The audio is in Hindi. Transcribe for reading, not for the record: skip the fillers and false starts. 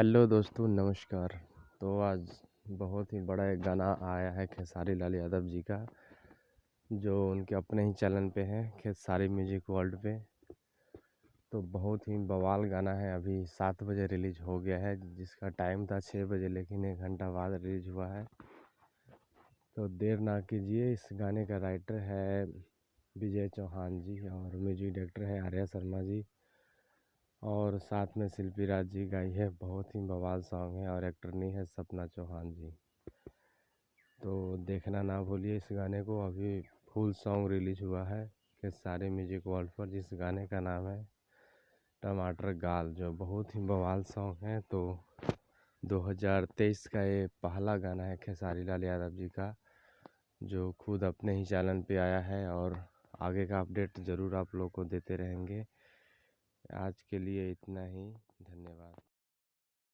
हेलो दोस्तों, नमस्कार। तो आज बहुत ही बड़ा एक गाना आया है खेसारी लाल यादव जी का, जो उनके अपने ही चैनल पे है, खेसारी म्यूजिक वर्ल्ड पे। तो बहुत ही बवाल गाना है। अभी 7 बजे रिलीज हो गया है, जिसका टाइम था 6 बजे, लेकिन 1 घंटा बाद रिलीज हुआ है। तो देर ना कीजिए। इस गाने का राइटर है विजय चौहान जी और म्यूजिक डायरेक्टर है आर्या शर्मा जी, और साथ में शिल्पी राज जी गाई है। बहुत ही बवाल सॉन्ग है और एक्टरनी है सपना चौहान जी। तो देखना ना भूलिए इस गाने को। अभी फुल सॉन्ग रिलीज हुआ है खेसारी म्यूजिक वर्ल्ड पर, जिस गाने का नाम है टमाटर गाल, जो बहुत ही बवाल सॉन्ग है। तो 2023 का ये पहला गाना है खेसारी लाल यादव जी का, जो खुद अपने ही चैनल पे आया है, और आगे का अपडेट ज़रूर आप लोग को देते रहेंगे। आज के लिए इतना ही। धन्यवाद।